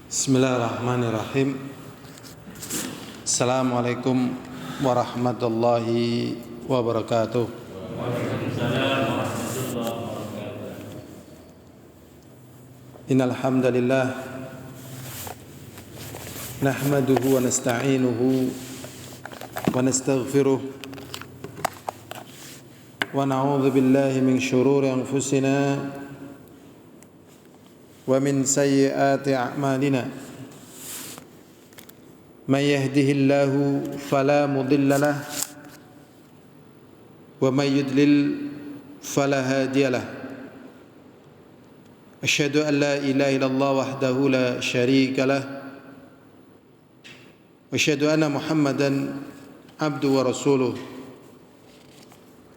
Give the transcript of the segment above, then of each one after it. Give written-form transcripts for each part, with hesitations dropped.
Bismillahirrahmanirrahim. Assalamualaikum warahmatullahi wabarakatuh. Waalaikumsalam warahmatullahi wabarakatuh. Innal hamdalillah nahmaduhu wa nasta'inuhu wa nastaghfiruh wa na'udzu billahi min shururi anfusina wa min sayyiati a'malina. Man yahdihillahu fala mudilla lahu wa man yudlil fala hadiya lahu. Asyhadu an la ilaha illallah wahdahu la syarika lahu wa asyhadu anna Muhammadan abduhu wa rasuluh.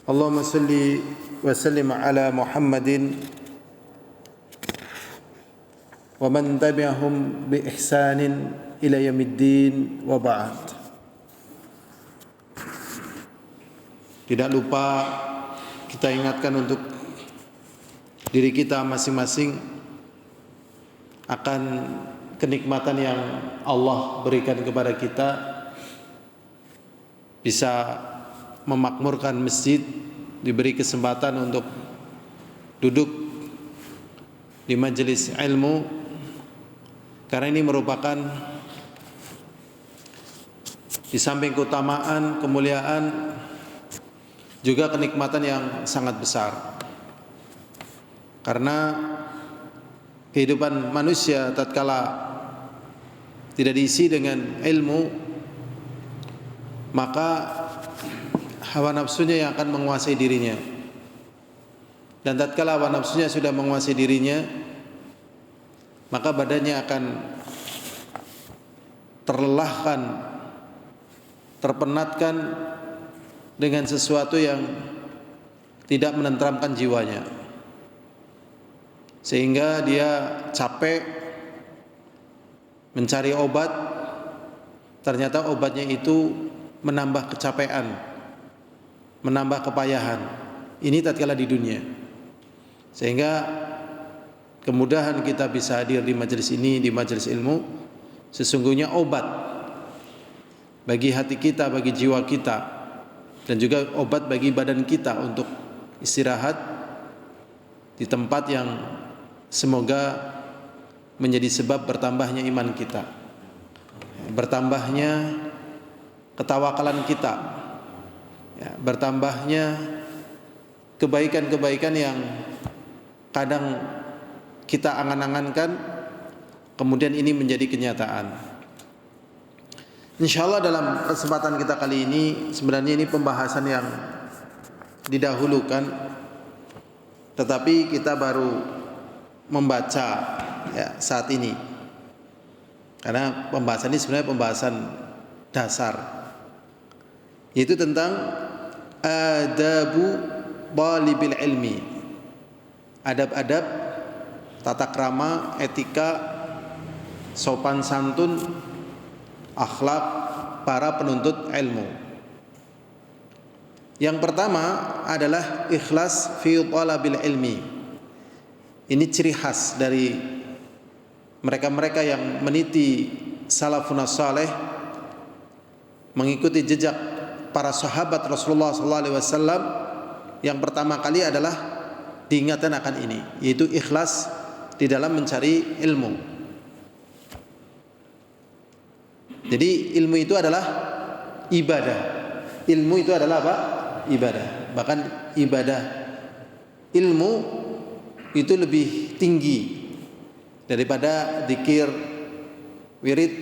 Allahumma salli wa sallim ala Muhammadin wa man tabi'ahum bi ihsanin ila yaumiddin wa ba'd. Tidak lupa kita ingatkan untuk diri kita masing-masing akan kenikmatan yang Allah berikan kepada kita, bisa memakmurkan masjid, diberi kesempatan untuk duduk di majelis ilmu, karena ini merupakan di samping keutamaan, kemuliaan, juga kenikmatan yang sangat besar. Karena kehidupan manusia tatkala tidak diisi dengan ilmu, maka hawa nafsunya yang akan menguasai dirinya. Dan tatkala hawa nafsunya sudah menguasai dirinya, maka badannya akan terlelahkan, terpenatkan dengan sesuatu yang tidak menenteramkan jiwanya, sehingga dia capek mencari obat. Ternyata obatnya itu menambah kecapean, menambah kepayahan. Ini tatkala di dunia. Sehingga kemudahan kita bisa hadir di majelis ini, di majelis ilmu, sesungguhnya obat bagi hati kita, bagi jiwa kita, dan juga obat bagi badan kita untuk istirahat di tempat yang semoga menjadi sebab bertambahnya iman kita, bertambahnya ketawakalan kita, bertambahnya kebaikan-kebaikan yang kadang kita angan-angankan, kemudian ini menjadi kenyataan. Insyaallah dalam kesempatan kita kali ini, sebenarnya ini pembahasan yang didahulukan, tetapi kita baru membaca saat ini. Karena pembahasan ini sebenarnya pembahasan dasar, yaitu tentang adabu talibil ilmi, adab-adab, tata krama, etika, sopan santun, akhlak para penuntut ilmu. Yang pertama adalah ikhlas fi talabil ilmi. Ini ciri khas dari mereka-mereka yang meniti salafun saleh, mengikuti jejak para sahabat Rasulullah SAW. Yang pertama kali adalah diingatkan akan ini, yaitu ikhlas di dalam mencari ilmu. Jadi ilmu itu adalah ibadah. Ilmu itu adalah apa? Ibadah. Bahkan ibadah ilmu itu lebih tinggi daripada zikir, wirid,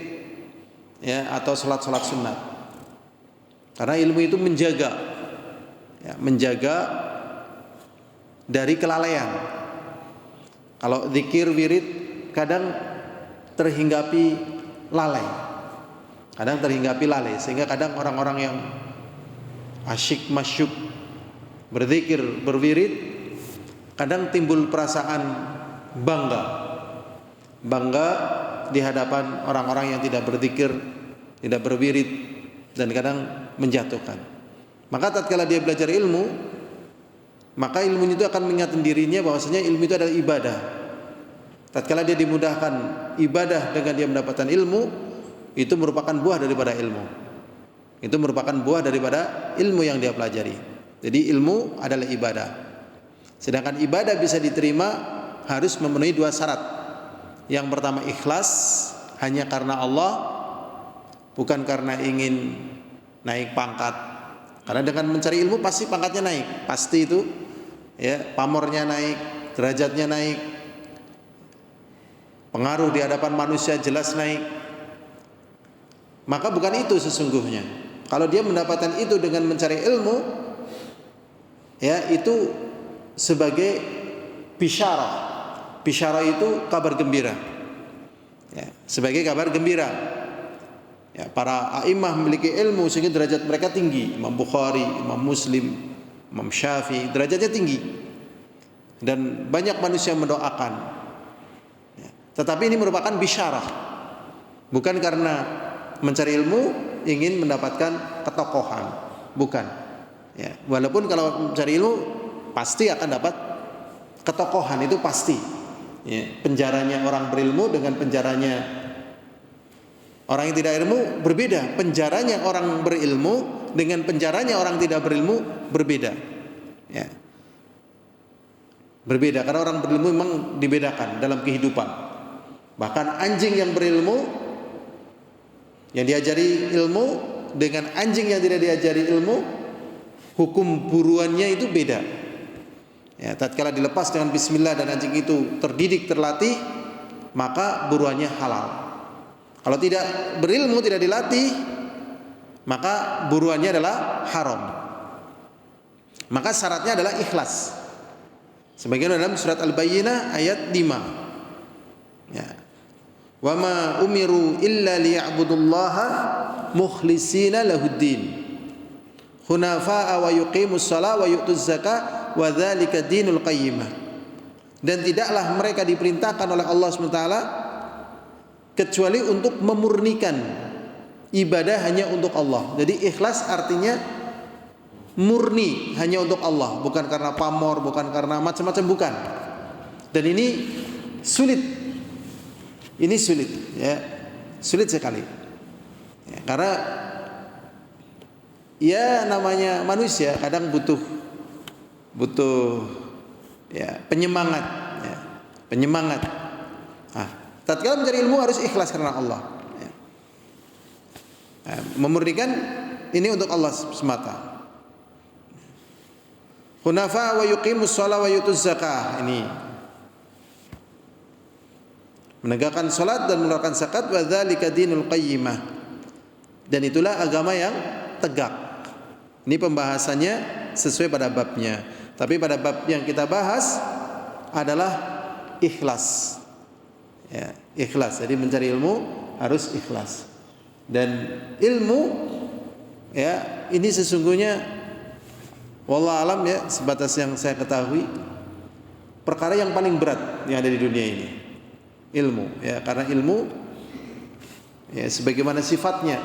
atau salat-salat sunat. Karena ilmu itu menjaga dari kelalaian. Kalau zikir, wirid kadang terhinggapi lalai, sehingga kadang orang-orang yang asyik masyuk berzikir, berwirid, kadang timbul perasaan bangga di hadapan orang-orang yang tidak berzikir, tidak berwirid, dan kadang menjatuhkan. Maka tatkala dia belajar ilmu, maka ilmu itu akan mengingatkan dirinya bahwasanya ilmu itu adalah ibadah. Tatkala dia dimudahkan ibadah dengan dia mendapatkan ilmu, itu merupakan buah daripada ilmu. Itu merupakan buah daripada ilmu yang dia pelajari. Jadi ilmu adalah ibadah. Sedangkan ibadah bisa diterima harus memenuhi 2 syarat. Yang pertama ikhlas, hanya karena Allah, bukan karena ingin naik pangkat. Karena dengan mencari ilmu pasti pangkatnya naik, pasti itu ya, pamornya naik, derajatnya naik, pengaruh di hadapan manusia jelas naik. Maka bukan itu sesungguhnya. Kalau dia mendapatkan itu dengan mencari ilmu, ya itu sebagai bisyarah. Bisyarah itu kabar gembira. Ya, sebagai kabar gembira. Ya, para a'imah memiliki ilmu sehingga derajat mereka tinggi. Imam Bukhari, Imam Muslim, Imam Syafi'i, derajatnya tinggi. Dan banyak manusia mendoakan. Ya, tetapi ini merupakan bisyarah. Bukan karena mencari ilmu ingin mendapatkan ketokohan, bukan. Ya, walaupun kalau mencari ilmu pasti akan dapat ketokohan, itu pasti. Ya, penjaranya orang berilmu dengan penjaranya orang yang tidak ilmu berbeda. Penjaranya orang berilmu dengan penjaranya orang tidak berilmu berbeda. Ya. Berbeda karena orang berilmu memang dibedakan dalam kehidupan. Bahkan anjing yang berilmu, yang diajari ilmu dengan anjing yang tidak diajari ilmu, hukum buruannya itu beda. Ya, tatkala dilepas dengan bismillah dan anjing itu terdidik, terlatih, maka buruannya halal. Kalau tidak berilmu, tidak dilatih, maka buruannya adalah haram. Maka syaratnya adalah ikhlas. Sebagaimana dalam surat Al-Bayyinah ayat 5. Ya. Wa ma umiru illa liya'budullaha mukhlishina lahuddin. Hunafa'a wa yuqimus shalah wa yu'tuz zakah wa dzalika dinul qayyimah. Dan tidaklah mereka diperintahkan oleh Allah SWT kecuali untuk memurnikan ibadah hanya untuk Allah. Jadi ikhlas artinya murni hanya untuk Allah, bukan karena pamor, bukan karena macam-macam, bukan. Dan ini sulit. Ini sulit, ya. Sulit sekali. Ya, karena ya namanya manusia kadang butuh ya penyemangat, ya. Penyemangat. Tatkala mencari ilmu harus ikhlas karena Allah. Ya. Memurnikan ini untuk Allah semata. Hunafa wa yuqimus shalah wa yutuz zakah, ini menegakkan salat dan mengeluarkan zakat, wa dzalika dinul qayyimah, dan itulah agama yang tegak. Ini pembahasannya sesuai pada babnya. Tapi pada bab yang kita bahas adalah ikhlas. Ya, ikhlas. Jadi mencari ilmu harus ikhlas. Dan ilmu ya ini sesungguhnya wallah alam ya, sebatas yang saya ketahui, perkara yang paling berat yang ada di dunia ini. Ilmu, ya, karena ilmu ya sebagaimana sifatnya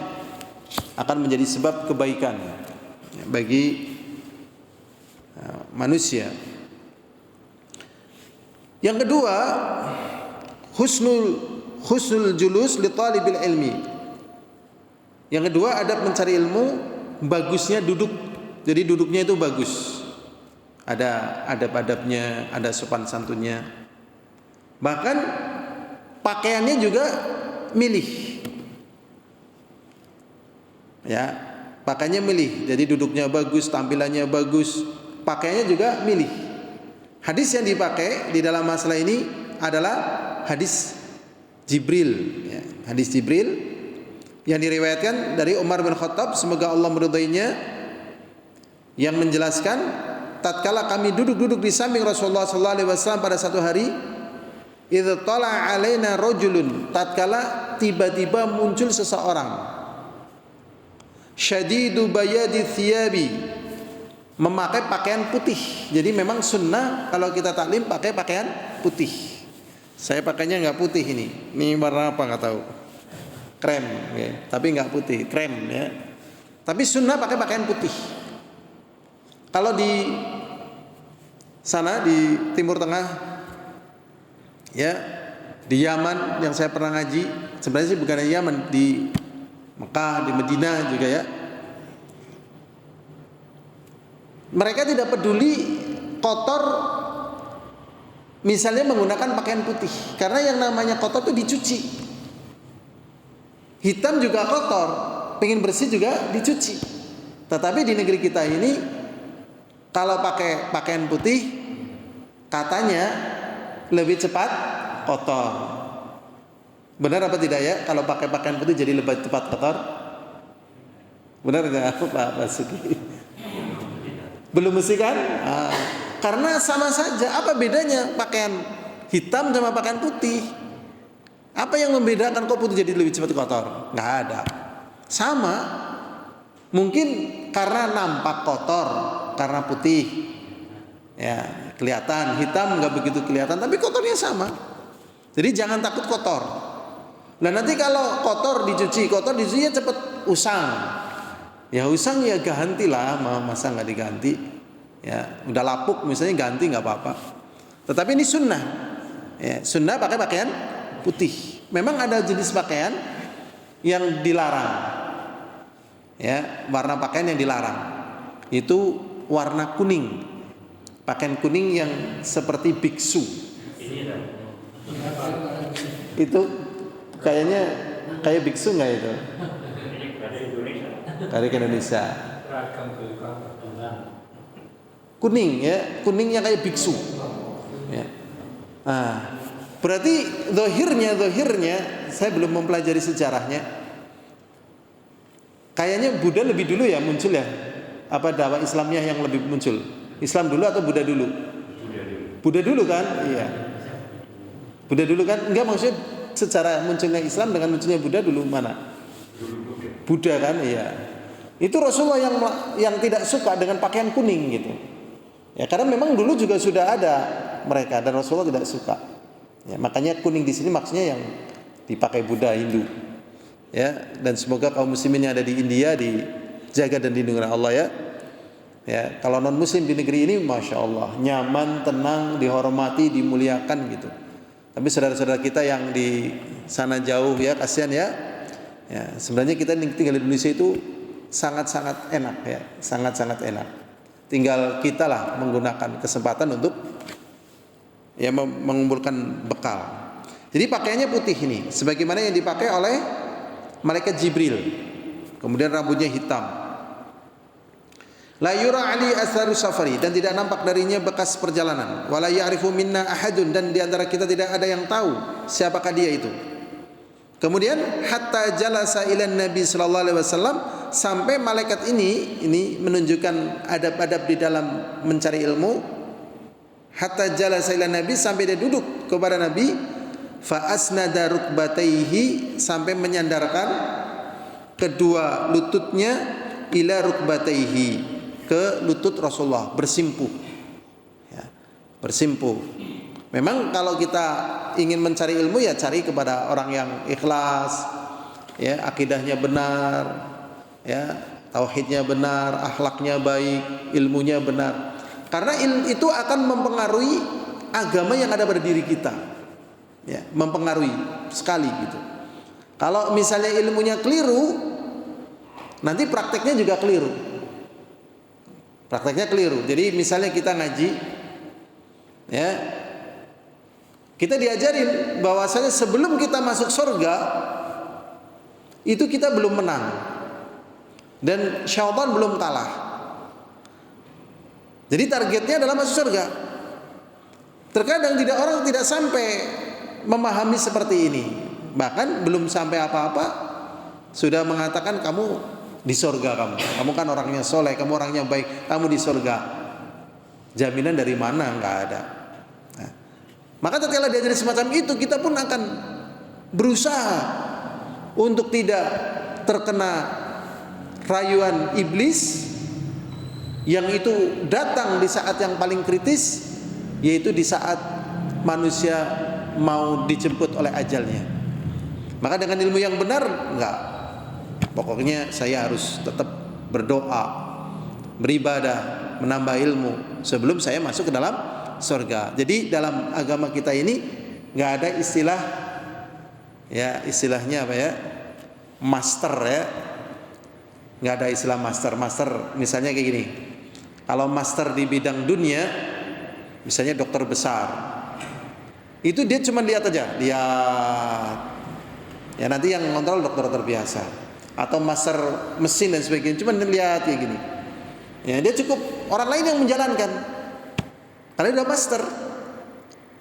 akan menjadi sebab kebaikan ya, bagi manusia. Yang kedua, husnul julus li talibil ilmi. Yang kedua, adab mencari ilmu bagusnya duduk. Jadi duduknya itu bagus. Ada adab-adabnya, ada sopan santunnya. Bahkan pakaiannya juga milih. Ya, pakaiannya milih. Jadi duduknya bagus, tampilannya bagus, pakaiannya juga milih. Hadis yang dipakai di dalam masalah ini adalah hadis Jibril, ya, hadis Jibril yang diriwayatkan dari Umar bin Khattab, semoga Allah meridainya, yang menjelaskan tatkala kami duduk-duduk di samping Rasulullah sallallahu alaihi wasallam pada satu hari, idz tala alaina rajulun, tatkala tiba-tiba muncul seseorang, syadidu bayadi thiyabi, memakai pakaian putih. Jadi memang sunnah kalau kita taklim pakai pakaian putih. Saya pakainya nggak putih ini warna apa nggak tahu, krem, ya. Tapi nggak putih, krem, ya. Tapi sunnah pakai pakaian putih. Kalau di sana di Timur Tengah, ya Di Yaman yang saya pernah ngaji, sebenarnya sih bukan di Yaman, di Mekah, di Madinah juga ya. Mereka tidak peduli kotor, misalnya menggunakan pakaian putih, karena yang namanya kotor itu dicuci. Hitam juga kotor, pengen bersih juga dicuci. Tetapi di negeri kita ini, kalau pakai pakaian putih, katanya lebih cepat kotor. Benar apa tidak ya? Kalau pakai pakaian putih jadi lebih cepat kotor? Benar nggak Pak Basuki? Belum mesti kan? Karena sama saja. Apa bedanya pakaian hitam sama pakaian putih? Apa yang membedakan kok putih jadi lebih cepat kotor? Nggak ada. Sama. Mungkin karena nampak kotor, karena putih. Ya, kelihatan. Hitam nggak begitu kelihatan, tapi kotornya sama. Jadi jangan takut kotor. Nah nanti kalau kotor dicuci ya cepat usang. Ya usang ya gantilah, masa nggak diganti? Ya udah lapuk misalnya ganti nggak apa-apa. Tetapi ini sunnah. Ya, sunnah pakai pakaian putih. Memang ada jenis pakaian yang dilarang. Ya, warna pakaian yang dilarang. Itu warna kuning. Pakaian kuning yang seperti biksu. Itu kayaknya kayak biksu nggak itu? Dari Indonesia. Kuning ya, kuningnya kayak biksu. Ya. Berarti zahirnya saya belum mempelajari sejarahnya. Kayaknya Buddha lebih dulu ya muncul ya. Apa dakwah Islamnya yang lebih muncul? Islam dulu atau Buddha dulu? Buddha dulu kan? Iya. Buddha dulu kan? Enggak, maksudnya secara munculnya Islam dengan munculnya Buddha dulu mana? Buddha kan? Iya. Itu Rasulullah yang tidak suka dengan pakaian kuning gitu. Ya karena memang dulu juga sudah ada mereka dan Rasulullah tidak suka. Ya, makanya kuning di sini maksudnya yang dipakai Buddha Hindu. Ya, dan semoga kaum muslimin yang ada di India dijaga dan dilindungi oleh Allah ya. Ya, kalau non muslim di negeri ini masya Allah nyaman, tenang, dihormati, dimuliakan gitu. Tapi saudara-saudara kita yang di sana jauh ya, kasihan ya. Ya, sebenarnya kita tinggal di Indonesia itu sangat-sangat enak ya, sangat-sangat enak. Tinggal kita lah menggunakan kesempatan untuk ya mengumpulkan bekal. Jadi pakaiannya putih ini, sebagaimana yang dipakai oleh malaikat Jibril. Kemudian rambutnya hitam. La yura ali atharu safari, dan tidak nampak darinya bekas perjalanan. Wala ya'rifu minna ahadun, dan di antara kita tidak ada yang tahu siapakah dia itu. Kemudian hatta jalasa ila Nabi sallallahu alaihi wasallam, sampai malaikat ini menunjukkan adab-adab di dalam mencari ilmu. Hatta jalasa ila Nabi, sampai dia duduk kepada Nabi. Fa asnada rukbataihi, sampai menyandarkan kedua lututnya ila rukbataihi, ke lutut Rasulullah, bersimpuh ya, bersimpuh. Memang kalau kita ingin mencari ilmu ya cari kepada orang yang ikhlas ya, akidahnya benar ya, tauhidnya benar, akhlaknya baik, ilmunya benar. Karena itu akan mempengaruhi agama yang ada pada diri kita ya, mempengaruhi sekali gitu. Kalau misalnya ilmunya keliru, nanti prakteknya juga keliru. Prakteknya keliru. Jadi misalnya kita ngaji ya, kita diajarin bahwasanya sebelum kita masuk surga itu kita belum menang dan syaitan belum kalah. Jadi targetnya adalah masuk surga. Terkadang orang tidak sampai memahami seperti ini. Bahkan belum sampai apa-apa sudah mengatakan kamu di surga, kamu kan orangnya soleh, kamu orangnya baik, kamu di surga. Jaminan dari mana? Nggak ada. Nah, maka tatkala diajari semacam itu, kita pun akan berusaha untuk tidak terkena rayuan iblis yang itu datang di saat yang paling kritis, yaitu di saat manusia mau dijemput oleh ajalnya. Maka dengan ilmu yang benar, enggak, pokoknya saya harus tetap berdoa, beribadah, menambah ilmu sebelum saya masuk ke dalam surga. Jadi dalam agama kita ini nggak ada istilah, ya istilahnya apa ya, master ya, nggak ada istilah master. Master misalnya kayak gini, kalau master di bidang dunia, misalnya dokter besar, itu dia cuma lihat aja, lihat, ya nanti yang ngontrol dokter biasa, atau master mesin dan sebagainya, cuma lihat kayak gini, ya dia cukup orang lain yang menjalankan, karena dia udah master.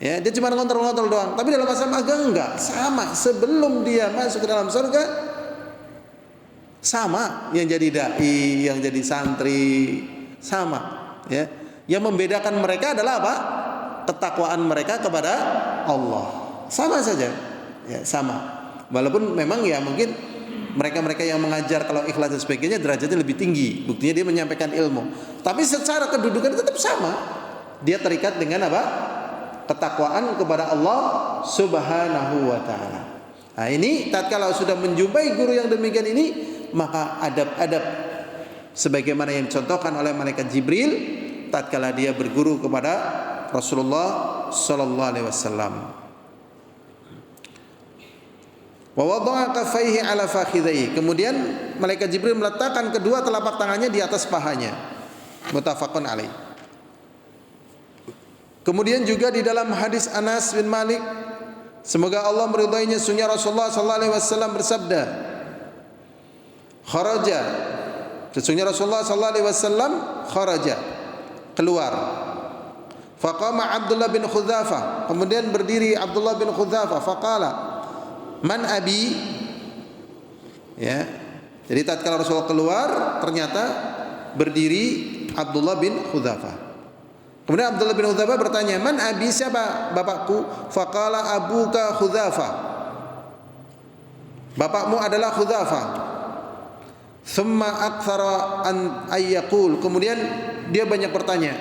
Ya, dia cuma ngontrol doang. Tapi dalam masalah agama enggak, sama. Sebelum dia masuk ke dalam surga, sama yang jadi dai, yang jadi santri, sama. Ya, yang membedakan mereka adalah apa? Ketakwaan mereka kepada Allah. Sama saja, ya sama. Walaupun memang ya mungkin mereka yang mengajar kalau ikhlas dan sebagainya derajatnya lebih tinggi. Buktinya dia menyampaikan ilmu. Tapi secara kedudukan tetap sama. Dia terikat dengan apa? Ketakwaan kepada Allah Subhanahu wa taala. Nah, ini tatkala sudah menjumpai guru yang demikian ini, maka adab-adab sebagaimana yang dicontohkan oleh malaikat Jibril tatkala dia berguru kepada Rasulullah sallallahu alaihi wasallam. Wa wada'a kaffaihi ala fakhidhihi. Kemudian malaikat Jibril meletakkan kedua telapak tangannya di atas pahanya. Muttafaqun alaih. Kemudian juga di dalam hadis Anas bin Malik, semoga Allah meridainya, sungguh Rasulullah sallallahu alaihi wasallam bersabda, kharaja, sesungguhnya Rasulullah sallallahu alaihi wasallam kharaja, keluar. Faqama Abdullah bin Khudzafah, kemudian berdiri Abdullah bin Khudzafah, faqala man abi, ya. Jadi tatkala Rasulullah keluar, ternyata berdiri Abdullah bin Khudzafah. Kemudian Abdullah bin Khudzafah bertanya, man abi, siapa bapakku? Faqala abuka Khudzafah, bapakmu adalah Khudzafah. Thumma aktsara an ayyaqul, kemudian dia banyak bertanya.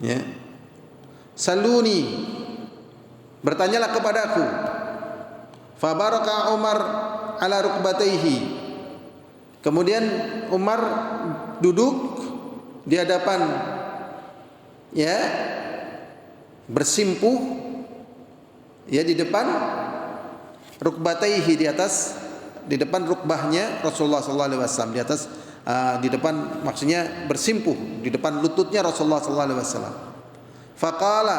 Ya. Saluni, bertanyalah kepadaku. Fabaraka Umar ala rukbatayhi, kemudian Umar duduk di hadapan, ya, bersimpuh, ya, di depan rukbatayhi, di depan rukbahnya Rasulullah sallallahu alaihi wasallam, di atas di depan, maksudnya bersimpuh di depan lututnya Rasulullah sallallahu alaihi wasallam. Faqala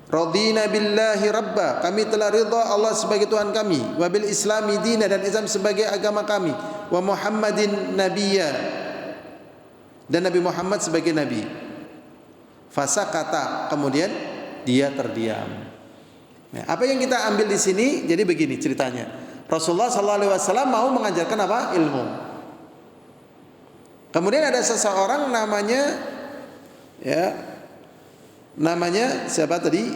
radina billahi rabba, kami telah ridha Allah sebagai Tuhan kami, wa bil islami dina, dan Islam sebagai agama kami, wa Muhammadin nabiyya, dan Nabi Muhammad sebagai nabi. Fasakata, kemudian dia terdiam. Nah, apa yang kita ambil di sini? Jadi begini ceritanya. Rasulullah sallallahu alaihi wasallam mau mengajarkan apa? Ilmu. Kemudian ada seseorang namanya, ya, namanya siapa tadi?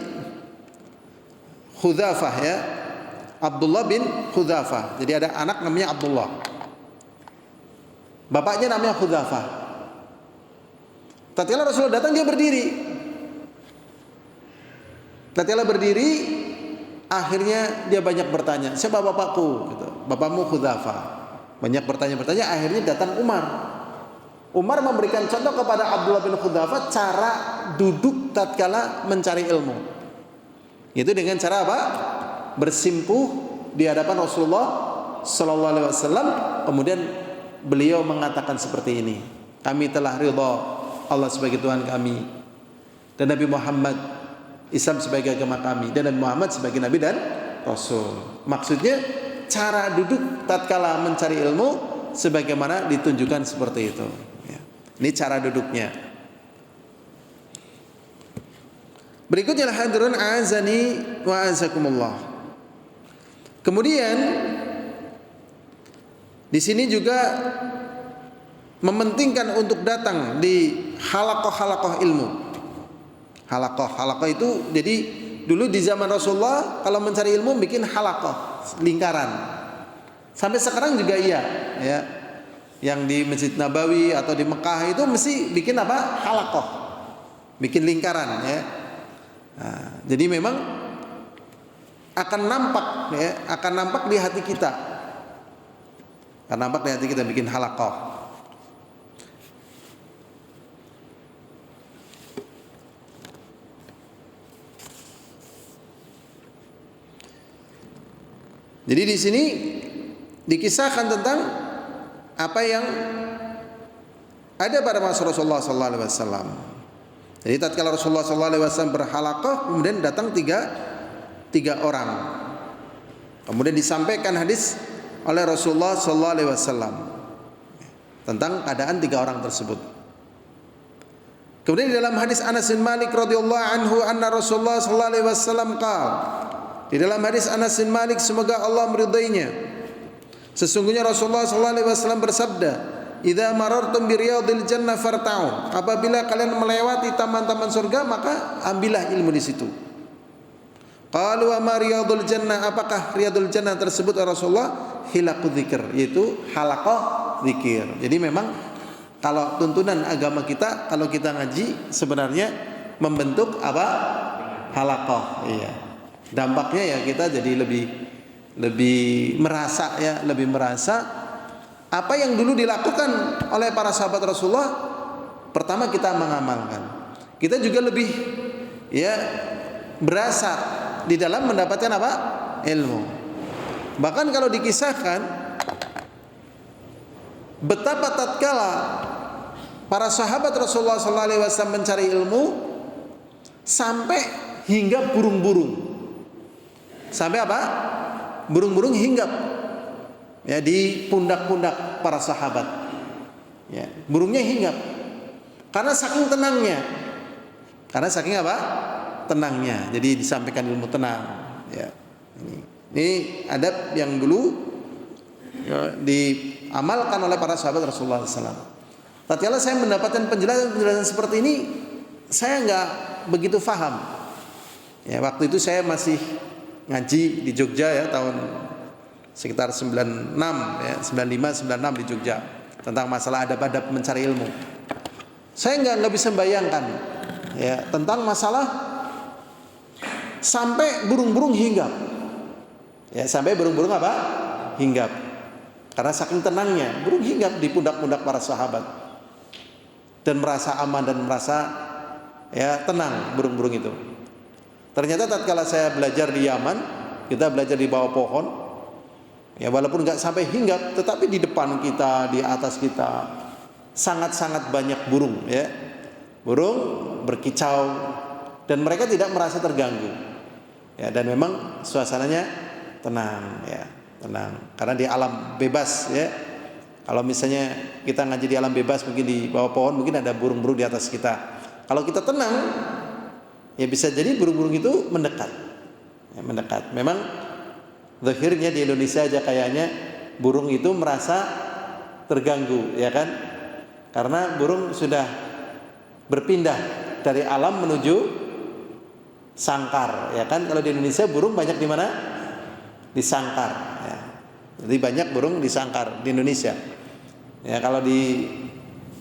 Khudzafah, ya. Abdullah bin Khudzafah. Jadi ada anak namanya Abdullah. Bapaknya namanya Khudzafah. Tatkala Rasulullah datang, dia berdiri. Tatkala berdiri, akhirnya dia banyak bertanya, siapa bapakku? Gitu. Bapakmu Khudzafah. Banyak bertanya, akhirnya datang Umar. Umar memberikan contoh kepada Abdullah bin Khudzafah cara duduk tatkala mencari ilmu. Itu dengan cara apa? Bersimpuh di hadapan Rasulullah sallallahu alaihi wasallam. Kemudian beliau mengatakan seperti ini, kami telah ridha Allah sebagai Tuhan kami, dan Nabi Muhammad, Islam sebagai agama kami, dan Nabi Muhammad sebagai Nabi dan Rasul. Maksudnya cara duduk tatkala mencari ilmu sebagaimana ditunjukkan seperti itu. Ini cara duduknya. Berikutnya hadirin azani wa azakumullah. Kemudian di sini juga mementingkan untuk datang di halaqah ilmu. Halaqah itu jadi dulu di zaman Rasulullah kalau mencari ilmu bikin halaqah, lingkaran. Sampai sekarang juga iya, ya. Yang di Masjid Nabawi atau di Mekah itu mesti bikin apa? Halaqah. Bikin lingkaran, ya. Nah, jadi memang akan nampak, ya, akan nampak di hati kita. Akan nampak di hati kita bikin halaqah. Jadi di sini dikisahkan tentang apa yang ada pada masa Rasulullah sallallahu alaihi wasallam. Jadi tatkala Rasulullah sallallahu alaihi wasallam berhalaqah, kemudian datang tiga orang. Kemudian disampaikan hadis oleh Rasulullah sallallahu alaihi wasallam tentang keadaan tiga orang tersebut. Kemudian di dalam hadis Anas bin Malik radhiyallahu anhu anna Rasulullah sallallahu alaihi wasallam qala, di dalam hadis Anas bin Malik semoga Allah meridainya, sesungguhnya Rasulullah sallallahu alaihi wasallam bersabda, "Idza marartum bi riyadil jannah farta'u." Apabila kalian melewati taman-taman surga, maka ambillah ilmu di situ. Qalu wa ma riyadul jannah, apakah riyadul jannah tersebut Rasulullah? Hilaqu dzikr, yaitu halaqah zikir. Jadi memang kalau tuntunan agama kita, kalau kita ngaji sebenarnya membentuk apa? Halaqah. Iya. Dampaknya ya kita jadi lebih merasa ya, lebih merasa apa yang dulu dilakukan oleh para sahabat Rasulullah. Pertama kita mengamalkan. Kita juga lebih ya berasa di dalam mendapatkan apa? Ilmu. Bahkan kalau dikisahkan betapa tatkala para sahabat Rasulullah SAW mencari ilmu sampai hingga burung-burung. Sampai apa? Burung-burung hinggap ya di pundak-pundak para sahabat. Ya, burungnya hinggap karena saking tenangnya. Karena saking apa? Tenangnya. Jadi disampaikan ilmu tenang. Ya. Ini adab yang dulu ya, diamalkan oleh para sahabat Rasulullah SAW. Tatkala saya mendapatkan penjelasan seperti ini, saya nggak begitu paham. Ya, waktu itu saya masih ngaji di Jogja ya, tahun sekitar 96 ya, 95 96 di Jogja, tentang masalah adab-adab mencari ilmu. Saya nggak bisa membayangkan ya tentang masalah sampai burung-burung hinggap. Ya, sampai burung-burung apa? Hinggap. Karena saking tenangnya, burung hinggap di pundak-pundak para sahabat. Dan merasa aman dan merasa ya tenang burung-burung itu. Ternyata tatkala saya belajar di Yaman, kita belajar di bawah pohon. Ya walaupun nggak sampai hinggap, tetapi di depan kita, di atas kita sangat-sangat banyak burung ya. Burung berkicau dan mereka tidak merasa terganggu. Ya, dan memang suasananya tenang ya, tenang. Karena di alam bebas ya. Kalau misalnya kita ngaji di alam bebas, mungkin di bawah pohon mungkin ada burung-burung di atas kita. Kalau kita tenang, ya bisa jadi burung-burung itu mendekat. Ya, mendekat. Memang zahirnya di Indonesia aja kayaknya burung itu merasa terganggu, ya kan? Karena burung sudah berpindah dari alam menuju sangkar, ya kan? Kalau di Indonesia burung banyak di mana? Di sangkar. Ya. Jadi banyak burung di sangkar di Indonesia. Ya, kalau di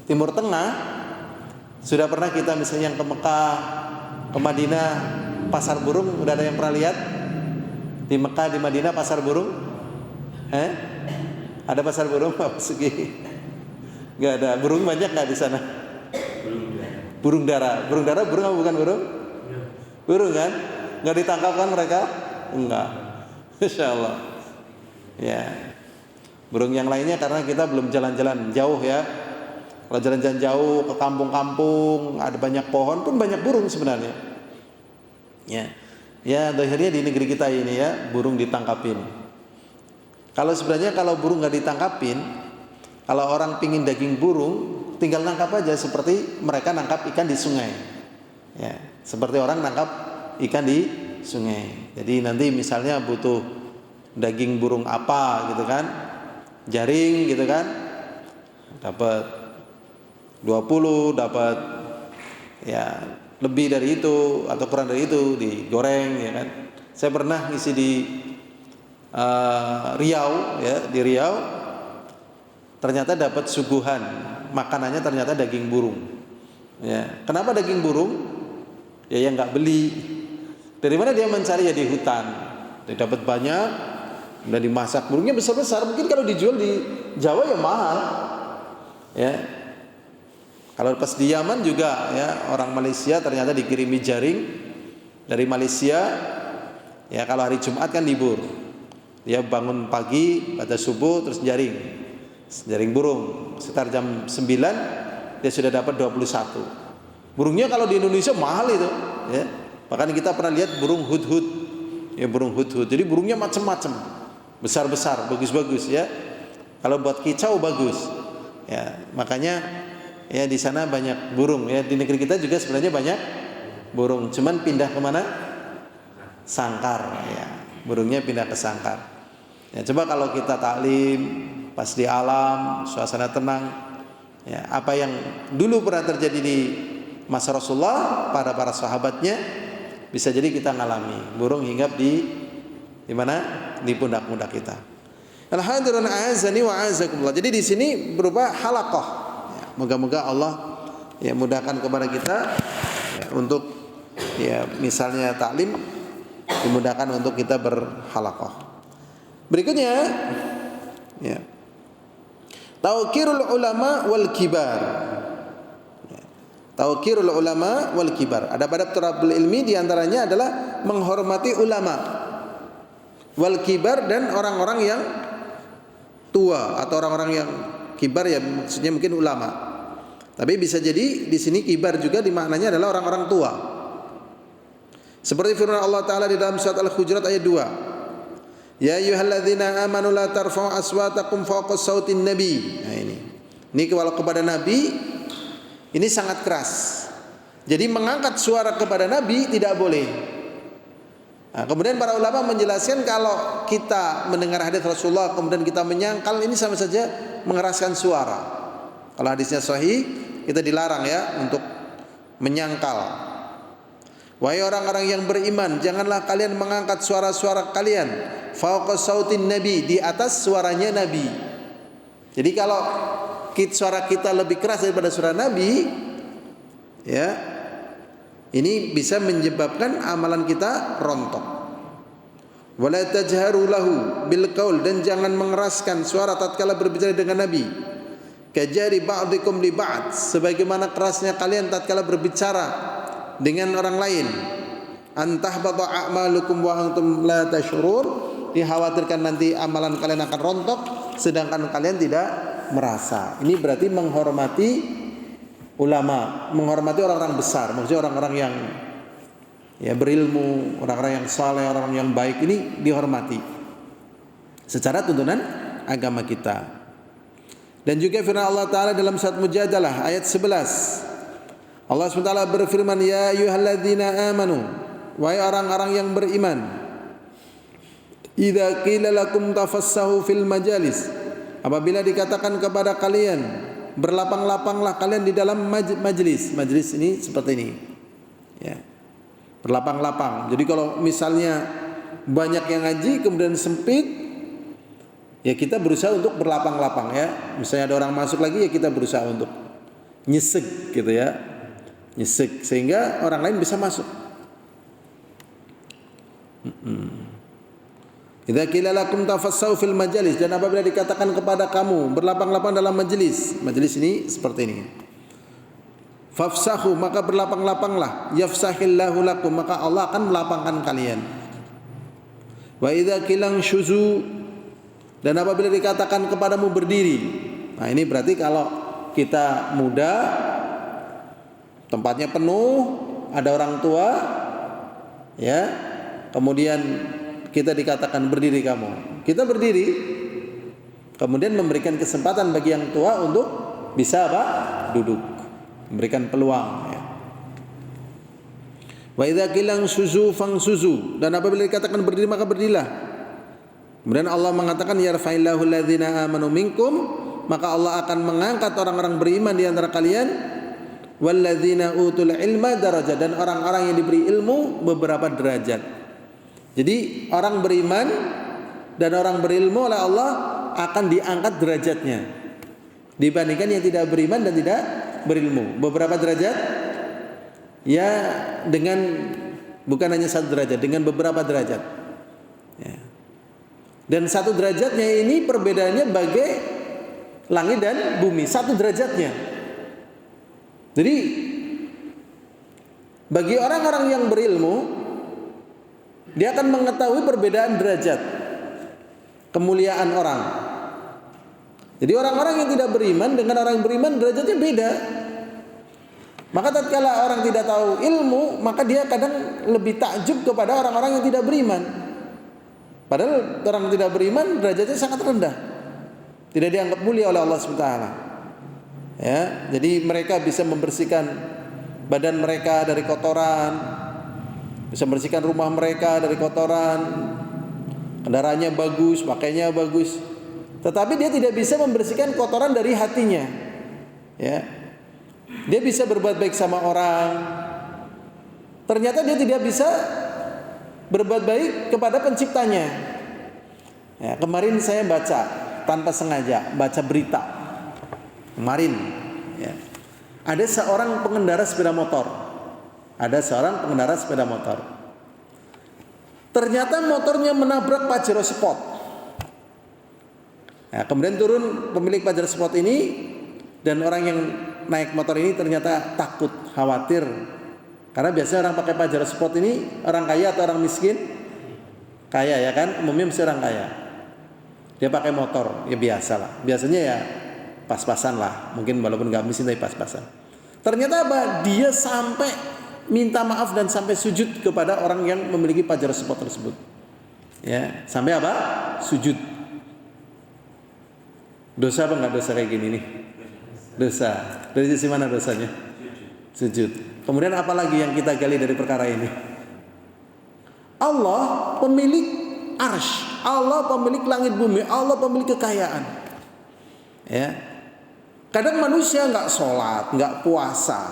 Timur Tengah sudah pernah kita misalnya yang ke Mekah, ke Madinah, pasar burung, udah ada yang pernah lihat? Di Mekah, di Madinah pasar burung? Ada pasar burung Pak Sugi? Gak ada. Burung banyak nggak di sana? Burung dara. Burung dara burung apa bukan burung? Burung kan? Nggak ditangkap kan mereka? Enggak. Insya Allah. Ya. Burung yang lainnya karena kita belum jalan-jalan jauh ya. Kalau jalan-jalan jauh ke kampung-kampung, ada banyak pohon pun banyak burung sebenarnya. Ya. Ya, akhirnya di negeri kita ini ya, burung ditangkapin. Kalau sebenarnya kalau burung nggak ditangkapin, kalau orang pingin daging burung, tinggal nangkap aja seperti mereka nangkap ikan di sungai. Ya, seperti orang nangkap ikan di sungai. Jadi nanti misalnya butuh daging burung apa gitu kan, jaring gitu kan, dapat 20, dapat ya lebih dari itu atau kurang dari itu digoreng ya kan. Saya pernah ngisi di Riau ya, di Riau ternyata dapat suguhan makanannya ternyata daging burung. Ya, kenapa daging burung? Ya yang nggak beli. Dari mana dia mencari? Ya di hutan. Dia dapat banyak, udah dimasak, burungnya besar-besar. Mungkin kalau dijual di Jawa ya mahal. Ya. Kalau pas di Yaman juga ya, orang Malaysia ternyata dikirimi jaring dari Malaysia. Ya kalau hari Jumat kan libur. Dia bangun pagi pada subuh terus jaring burung. Sekitar jam 9 dia sudah dapat 21. Burungnya kalau di Indonesia mahal itu, ya. Bahkan kita pernah lihat burung hudhud. Ya, burung hudhud. Jadi burungnya macam-macam. Besar-besar, bagus-bagus ya. Kalau buat kicau bagus. Ya, makanya ya di sana banyak burung ya. Di negeri kita juga sebenarnya banyak burung, cuman pindah kemana? Sangkar ya. Burungnya pindah ke sangkar. Ya, coba kalau kita taklim pas di alam, suasana tenang, ya, apa yang dulu pernah terjadi di masa Rasulullah, para sahabatnya, bisa jadi kita ngalami. Burung hinggap di mana? Di pundak-pundak kita. Alhamdulillah, a'azani wa a'azakumullah. Jadi di sini berupa halaqah. Ya, moga-moga Allah ya mudahkan kepada kita ya, untuk ya misalnya taklim dimudahkan untuk kita berhalaqah. Berikutnya ya. Tauqirul ulama wal kibar. Ya. Tauqirul ulama wal kibar. Ada pada thalabul ilmi di antaranya adalah menghormati ulama wal kibar dan orang-orang yang tua atau orang-orang yang kibar ya maksudnya mungkin ulama. Tapi bisa jadi di sini kibar juga dimaknanya adalah orang-orang tua. Seperti firman Allah Ta'ala di dalam surat Al-Hujurat ayat 2. Ya ayyuhalladzina amanu la tarfa'u aswatakum fawqa sautin nabi. Nah ini kalau kepada nabi ini sangat keras. Jadi mengangkat suara kepada nabi tidak boleh. Nah, kemudian para ulama menjelaskan kalau kita mendengar hadis Rasulullah kemudian kita menyangkal ini sama saja mengeraskan suara. Kalau hadisnya sahih kita dilarang ya untuk menyangkal. Wahai orang-orang yang beriman, janganlah kalian mengangkat suara-suara kalian fauqa sautin nabi, di atas suaranya nabi. Jadi kalau suara kita lebih keras daripada suara nabi, ya ini bisa menyebabkan amalan kita rontok. Wala tajharu lahu bil qaul, dan jangan mengeraskan suara tatkala berbicara dengan nabi. Kajari ba'dikum li ba'd, sebagaimana kerasnya kalian tatkala berbicara dengan orang lain. Antahbata a'malukum wa antum la tashurun, dikhawatirkan nanti amalan kalian akan rontok sedangkan kalian tidak merasa. Ini berarti menghormati ulama, menghormati orang-orang besar, maksudnya orang-orang yang ya berilmu, orang-orang yang saleh, orang-orang yang baik, ini dihormati secara tuntunan agama kita. Dan juga firman Allah Ta'ala dalam surat Mujadalah ayat 11. Allah SWT berfirman, ya ayyuhalladzina amanu, wahai orang-orang yang beriman, idza qila lakum tafassahu fil majalis, apabila dikatakan kepada kalian berlapang-lapanglah kalian di dalam majlis. Majlis ini seperti ini ya, berlapang-lapang. Jadi kalau misalnya banyak yang ngaji kemudian sempit, ya kita berusaha untuk berlapang-lapang ya. Misalnya ada orang masuk lagi, ya kita berusaha untuk nyesek gitu ya, nyesek sehingga orang lain bisa masuk. Idza qila lakum tafassau fil majalis, dan apabila dikatakan kepada kamu berlapang-lapang dalam majelis. Majelis ini seperti ini. Fafsahu, maka berlapang-lapanglah. Yafsahillahu lakum, maka Allah akan melapangkan kalian. Wa idza qila syuzu, dan apabila dikatakan kepadamu berdiri. Nah ini berarti kalau kita muda, tempatnya penuh, ada orang tua, ya, kemudian kita dikatakan berdiri kamu, kita berdiri, kemudian memberikan kesempatan bagi yang tua untuk bisa apa? Duduk, memberikan peluang. Ya. Wa idza qila suzu fangsuzu, dan apabila dikatakan berdiri maka berdirilah. Kemudian Allah mengatakan yarfa'illahu alladzina amanu minkum, maka Allah akan mengangkat orang-orang beriman di antara kalian. Walladzina utul ilma darajat, dan orang-orang yang diberi ilmu beberapa derajat. Jadi orang beriman dan orang berilmu oleh Allah akan diangkat derajatnya dibandingkan yang tidak beriman dan tidak berilmu. Beberapa derajat ya, dengan bukan hanya satu derajat, dengan beberapa derajat ya. Dan satu derajatnya ini perbedaannya bagai langit dan bumi, satu derajatnya. Jadi bagi orang-orang yang berilmu, dia akan mengetahui perbedaan derajat. kemuliaan orang. Jadi orang-orang yang tidak beriman dengan orang yang beriman derajatnya beda. Maka tatkala orang tidak tahu ilmu, maka dia kadang lebih takjub kepada orang-orang yang tidak beriman. Padahal orang yang tidak beriman derajatnya sangat rendah, tidak dianggap mulia oleh Allah SWT. Ya, jadi mereka bisa membersihkan badan mereka dari kotoran, bisa membersihkan rumah mereka dari kotoran, kendaraannya bagus, pakainya bagus, tetapi dia tidak bisa membersihkan kotoran dari hatinya. Ya, dia bisa berbuat baik sama orang, ternyata dia tidak bisa berbuat baik kepada penciptanya. Ya, kemarin saya baca tanpa sengaja baca berita kemarin. Ya, ada seorang pengendara sepeda motor. Ternyata motornya menabrak Pajero Sport. Ya, kemudian turun pemilik Pajero Sport ini, dan orang yang naik motor ini ternyata takut, khawatir. Karena biasanya orang pakai Pajero Sport ini orang kaya atau orang miskin? Kaya, ya kan? Umumnya mesti orang kaya. Dia pakai motor, ya biasa lah. Biasanya ya pas-pasan lah. Mungkin walaupun gak miskin tapi pas-pasan. Ternyata apa? Dia sampai minta maaf dan sampai sujud kepada orang yang memiliki Pajero Sport tersebut. Ya, sampai apa? Sujud. Dosa apa enggak dosa kayak gini nih? Dosa. Dari sisi mana dosanya? Sujud. Kemudian apa lagi yang kita gali dari perkara ini? Allah pemilik arsy, Allah pemilik langit bumi, Allah pemilik kekayaan. Ya, kadang manusia nggak sholat, nggak puasa,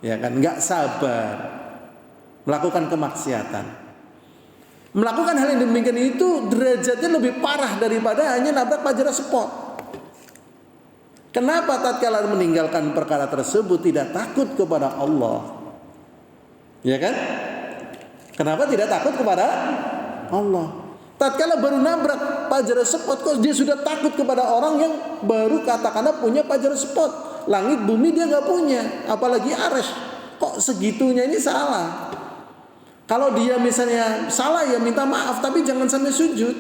ya kan, nggak sabar, melakukan kemaksiatan. Melakukan hal yang demikian itu derajatnya lebih parah daripada hanya nabrak Pajero Sport. Kenapa tatkala meninggalkan perkara tersebut tidak takut kepada Allah? Ya kan? Kenapa tidak takut kepada Allah? Tatkala baru nabrak Pajero Sport, kok dia sudah takut kepada orang yang baru katakanlah punya Pajero Sport. Langit bumi dia nggak punya, apalagi arsy. Kok segitunya ini salah? Kalau dia misalnya salah ya minta maaf, tapi jangan sampai sujud.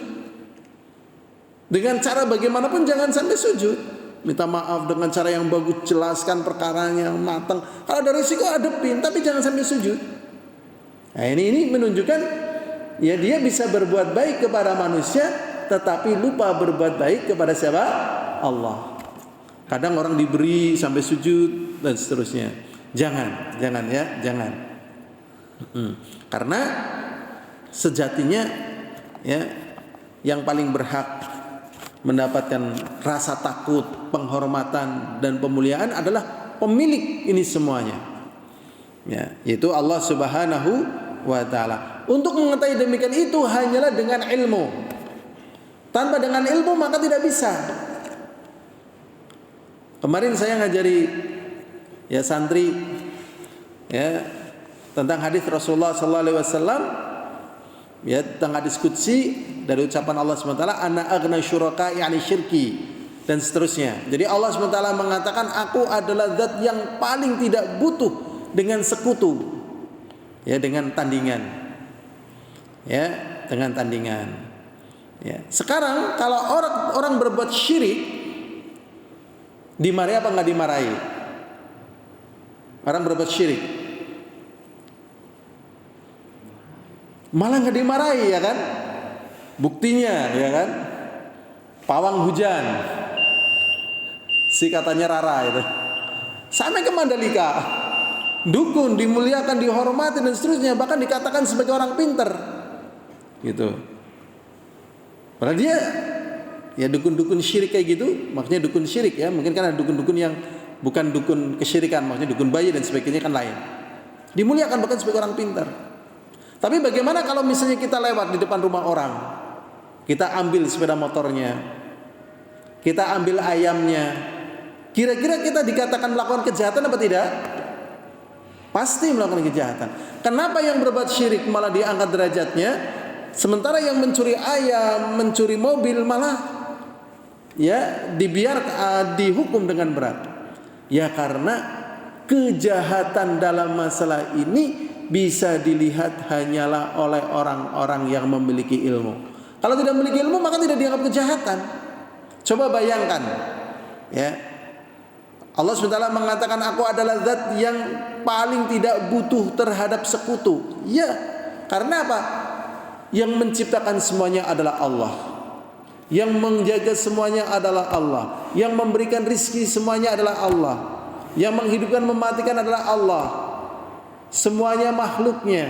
Dengan cara bagaimanapun jangan sampai sujud. Minta maaf dengan cara yang bagus, jelaskan perkaranya yang matang. Kalau ada risiko hadepin, tapi jangan sampai sujud. Nah, ini menunjukkan ya dia bisa berbuat baik kepada manusia, tetapi lupa berbuat baik kepada siapa? Allah. Kadang orang diberi sampai sujud dan seterusnya. Jangan ya, jangan. Karena sejatinya ya yang paling berhak mendapatkan rasa takut, penghormatan dan pemuliaan adalah pemilik ini semuanya. Ya, yaitu Allah Subhanahu wa taala. Untuk mengetahui demikian itu hanyalah dengan ilmu. Tanpa dengan ilmu maka tidak bisa. Kemarin saya ngajari ya santri ya tentang hadis Rasulullah sallallahu alaihi wasallam, ya tentang hadis qudsi dari ucapan Allah SWT, ana aghna syuraka yani syirki, dan seterusnya. Jadi Allah SWT mengatakan, aku adalah zat yang paling tidak butuh dengan sekutu, ya dengan tandingan, ya dengan tandingan. Ya. Sekarang kalau orang berbuat syirik, dimarahi apa nggak dimarahi? Orang berbuat syirik malah nggak dimarahi, ya kan? Buktinya, ya kan? Pawang hujan, si katanya Rara itu, sampai ke Mandalika, dukun dimuliakan, dihormati dan seterusnya, bahkan dikatakan sebagai orang pinter, gitu. Padahal dia, ya dukun-dukun syirik kayak gitu, maksudnya dukun syirik ya, mungkin kan ada dukun-dukun yang bukan dukun kesyirikan, maksudnya dukun bayi dan sebagainya kan lain. Dimuliakan bahkan sebagai orang pintar. Tapi bagaimana kalau misalnya kita lewat di depan rumah orang, kita ambil sepeda motornya, kita ambil ayamnya, kira-kira kita dikatakan melakukan kejahatan apa tidak? Pasti melakukan kejahatan. Kenapa yang berbuat syirik malah diangkat derajatnya, sementara yang mencuri ayam, mencuri mobil malah ya dihukum dengan berat? Ya karena kejahatan dalam masalah ini bisa dilihat hanyalah oleh orang-orang yang memiliki ilmu. Kalau tidak memiliki ilmu maka tidak dianggap kejahatan. Coba bayangkan, ya. Allah SWT mengatakan aku adalah zat yang paling tidak butuh terhadap sekutu. Ya, karena apa? Yang menciptakan semuanya adalah Allah. Yang menjaga semuanya adalah Allah. Yang memberikan rizki semuanya adalah Allah. Yang menghidupkan mematikan adalah Allah. Semuanya makhluknya.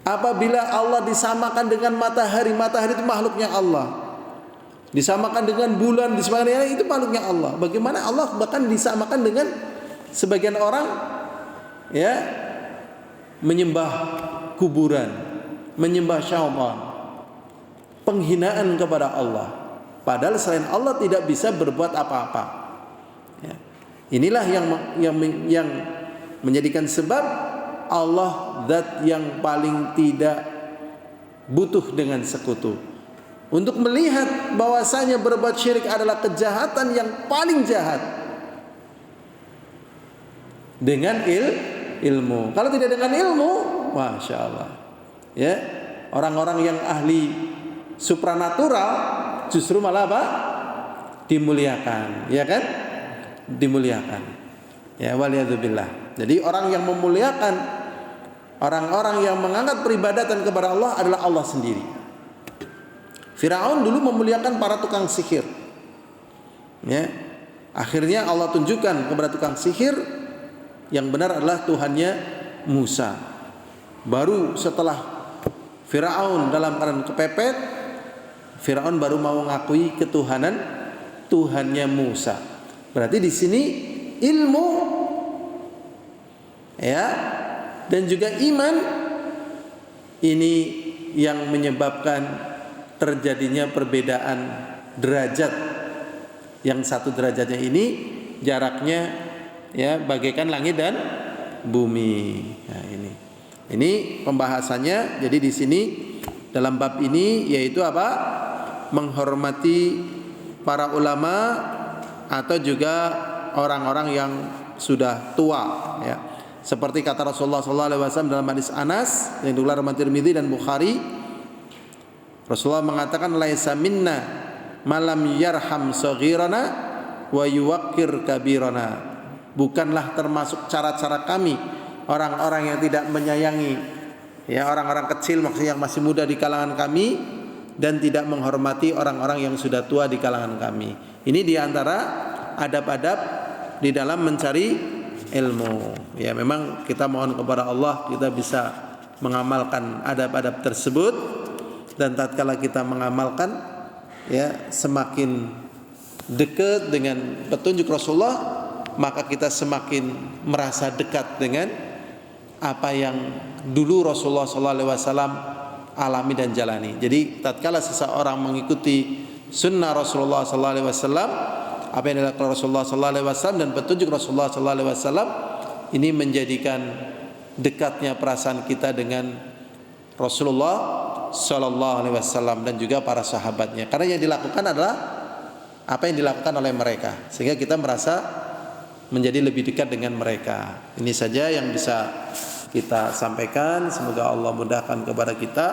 Apabila Allah disamakan dengan matahari, matahari itu makhluknya Allah. Disamakan dengan bulan, disamakan dengan itu makhluknya Allah. Bagaimana Allah bahkan disamakan dengan sebagian orang, ya, menyembah kuburan, menyembah syaitan, penghinaan kepada Allah. Padahal selain Allah tidak bisa berbuat apa-apa. Ya. Inilah yang menjadikan sebab Allah zat yang paling tidak butuh dengan sekutu. Untuk melihat bahwasanya berbuat syirik adalah kejahatan yang paling jahat dengan ilmu. Kalau tidak dengan ilmu, masya Allah, ya, orang-orang yang ahli supranatural justru malah apa? Dimuliakan, ya kan? Dimuliakan. Ya, waliyadzubillah. Jadi orang yang memuliakan, orang-orang yang menganggap peribadatan kepada Allah adalah Allah sendiri. Firaun dulu memuliakan para tukang sihir. Ya. Akhirnya Allah tunjukkan kepada tukang sihir yang benar adalah Tuhannya Musa. Baru setelah Firaun dalam keadaan kepepet, Firaun baru mau mengakui ketuhanan Tuhannya Musa. Berarti di sini ilmu, ya, dan juga iman ini yang menyebabkan terjadinya perbedaan derajat. Yang satu derajatnya ini jaraknya, ya, bagaikan langit dan bumi. Nah, ini pembahasannya. Jadi di sini dalam bab ini yaitu apa? Menghormati para ulama atau juga orang-orang yang sudah tua, ya. Seperti kata Rasulullah SAW dalam hadis Anas yang dikeluarkan oleh Tirmidzi dan Bukhari. Rasulullah mengatakan laisa minna malam yarham saghirana wa yuwaqqir kabirana. Bukanlah termasuk cara-cara kami orang-orang yang tidak menyayangi, ya, orang-orang kecil, maksudnya yang masih muda di kalangan kami, dan tidak menghormati orang-orang yang sudah tua di kalangan kami. Ini diantara adab-adab di dalam mencari ilmu. Ya, memang kita mohon kepada Allah kita bisa mengamalkan adab-adab tersebut. Dan tatkala kita mengamalkan, ya, semakin dekat dengan petunjuk Rasulullah, maka kita semakin merasa dekat dengan apa yang dulu Rasulullah SAW alami dan jalani. Jadi tatkala seseorang mengikuti sunnah Rasulullah SAW, apa yang dilakukan Rasulullah SAW dan petunjuk Rasulullah SAW, ini menjadikan dekatnya perasaan kita dengan Rasulullah Sallallahu Alaihi Wasallam dan juga para sahabatnya. Karena yang dilakukan adalah apa yang dilakukan oleh mereka, sehingga kita merasa menjadi lebih dekat dengan mereka. Ini saja yang bisa kita sampaikan. Semoga Allah mudahkan kepada kita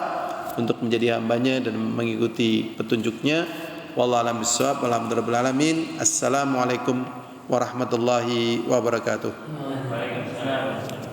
untuk menjadi hambanya dan mengikuti petunjuknya. Wallahu a'lam bishawab. Alhamdulillahirabbil alamin. Assalamualaikum warahmatullahi wabarakatuh. Waalaikumsalam.